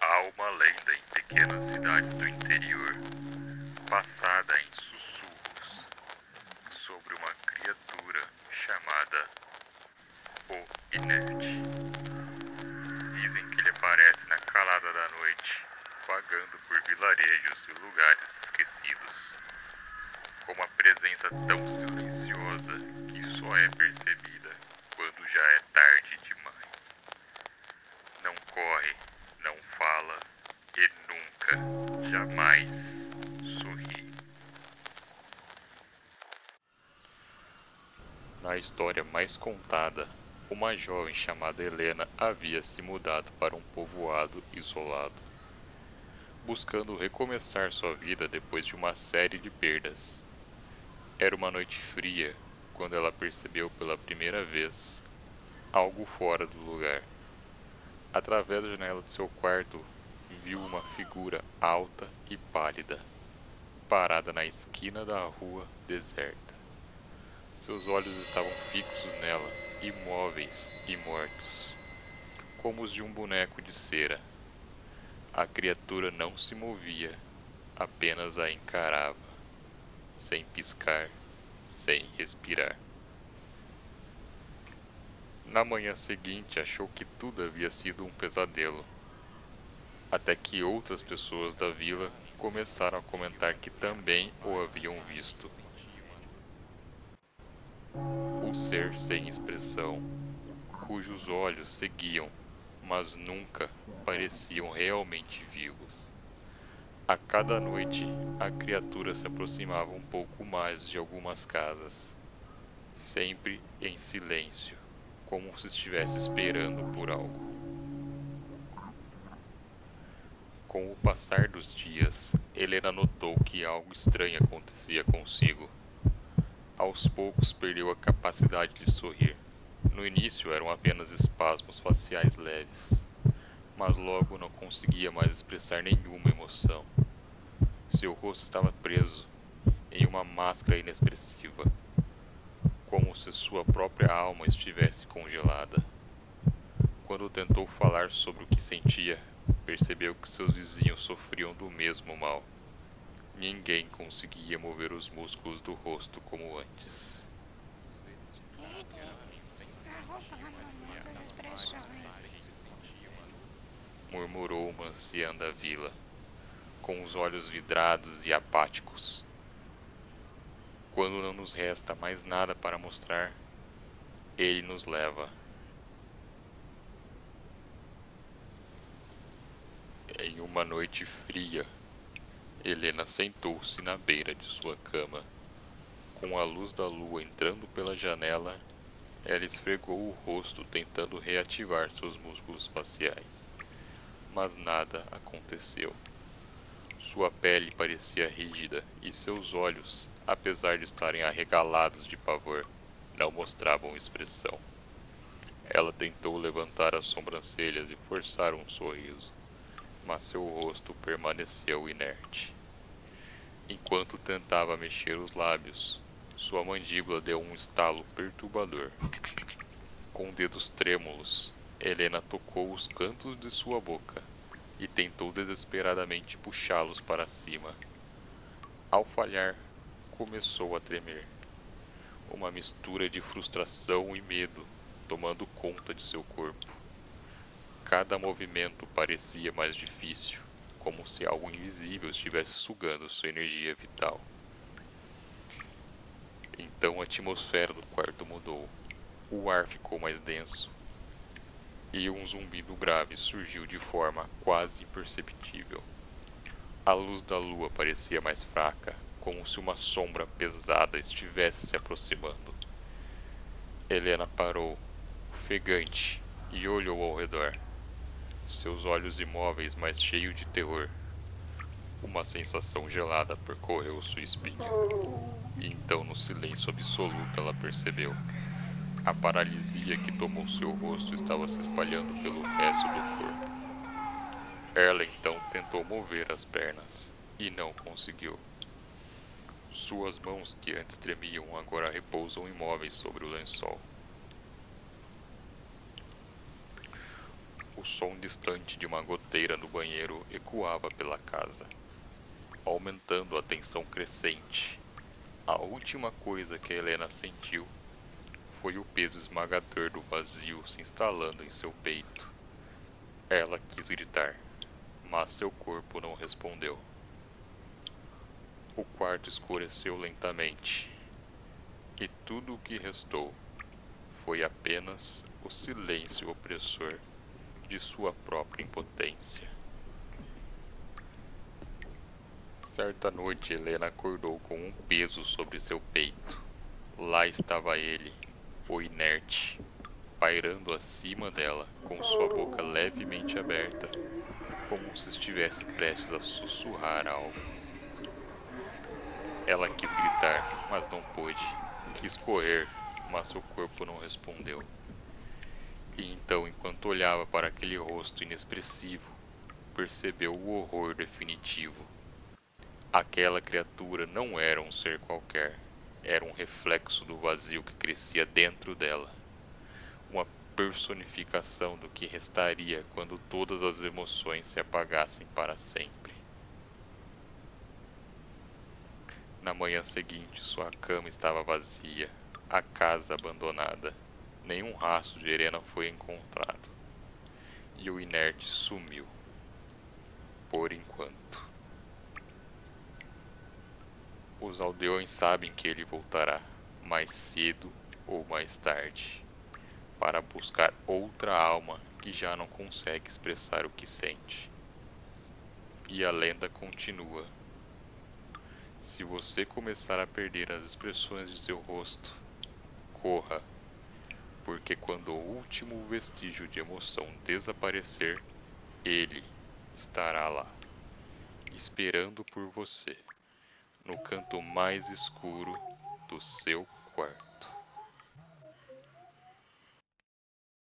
Há uma lenda em pequenas cidades do interior, passada em sussurros, sobre uma criatura chamada o Inerte. Dizem que ele aparece na calada da noite, vagando por vilarejos e lugares esquecidos, com uma presença tão silenciosa que só é percebida quando já é tarde demais. Não corre, não fala e nunca, jamais sorri. Na história mais contada, uma jovem chamada Helena havia se mudado para um povoado isolado, buscando recomeçar sua vida depois de uma série de perdas. Era uma noite fria quando ela percebeu pela primeira vez algo fora do lugar. Através da janela de seu quarto, viu uma figura alta e pálida, parada na esquina da rua deserta. Seus olhos estavam fixos nela, imóveis e mortos, como os de um boneco de cera. A criatura não se movia, apenas a encarava, sem piscar, sem respirar. Na manhã seguinte, achou que tudo havia sido um pesadelo, até que outras pessoas da vila começaram a comentar que também o haviam visto. Um ser sem expressão, cujos olhos seguiam, mas nunca pareciam realmente vivos. A cada noite, a criatura se aproximava um pouco mais de algumas casas, sempre em silêncio, como se estivesse esperando por algo. Com o passar dos dias, Helena notou que algo estranho acontecia consigo. Aos poucos perdeu a capacidade de sorrir. No início eram apenas espasmos faciais leves, mas logo não conseguia mais expressar nenhuma emoção. Seu rosto estava preso em uma máscara inexpressiva, como se sua própria alma estivesse congelada. Quando tentou falar sobre o que sentia, percebeu que seus vizinhos sofriam do mesmo mal. Ninguém conseguia mover os músculos do rosto como antes. Está roubando muitas expressões. Murmurou uma anciã da vila, com os olhos vidrados e apáticos. Quando não nos resta mais nada para mostrar, ele nos leva. Em uma noite fria, Helena sentou-se na beira de sua cama. Com a luz da lua entrando pela janela, ela esfregou o rosto tentando reativar seus músculos faciais. Mas nada aconteceu. Sua pele parecia rígida e seus olhos, apesar de estarem arregalados de pavor, não mostravam expressão. Ela tentou levantar as sobrancelhas e forçar um sorriso, mas seu rosto permaneceu inerte. Enquanto tentava mexer os lábios, sua mandíbula deu um estalo perturbador. Com dedos trêmulos, Helena tocou os cantos de sua boca e tentou desesperadamente puxá-los para cima. Ao falhar, começou a tremer. Uma mistura de frustração e medo tomando conta de seu corpo. Cada movimento parecia mais difícil, como se algo invisível estivesse sugando sua energia vital. Então a atmosfera do quarto mudou. O ar ficou mais denso e um zumbido grave surgiu de forma quase imperceptível. A luz da lua parecia mais fraca, como se uma sombra pesada estivesse se aproximando. Helena parou, ofegante, e olhou ao redor, seus olhos imóveis mais cheios de terror. Uma sensação gelada percorreu sua espinha, e então no silêncio absoluto ela percebeu. A paralisia que tomou seu rosto estava se espalhando pelo resto do corpo. Ela então tentou mover as pernas, e não conseguiu. Suas mãos, que antes tremiam, agora repousam imóveis sobre o lençol. O som distante de uma goteira no banheiro ecoava pela casa, aumentando a tensão crescente. A última coisa que Helena sentiu foi o peso esmagador do vazio se instalando em seu peito. Ela quis gritar, mas seu corpo não respondeu. O quarto escureceu lentamente, e tudo o que restou foi apenas o silêncio opressor de sua própria impotência. Certa noite, Helena acordou com um peso sobre seu peito. Lá estava ele, o inerte, pairando acima dela, com sua boca levemente aberta, como se estivesse prestes a sussurrar algo. Ela quis gritar, mas não pôde. Quis correr, mas seu corpo não respondeu. E então, enquanto olhava para aquele rosto inexpressivo, percebeu o horror definitivo. Aquela criatura não era um ser qualquer, era um reflexo do vazio que crescia dentro dela. Uma personificação do que restaria quando todas as emoções se apagassem para sempre. Na manhã seguinte, sua cama estava vazia, a casa abandonada. Nenhum rastro de Helena foi encontrado. E o inerte sumiu. Por enquanto. Os aldeões sabem que ele voltará, mais cedo ou mais tarde, para buscar outra alma que já não consegue expressar o que sente. E a lenda continua. Se você começar a perder as expressões de seu rosto, corra, porque quando o último vestígio de emoção desaparecer, ele estará lá, esperando por você, no canto mais escuro do seu quarto.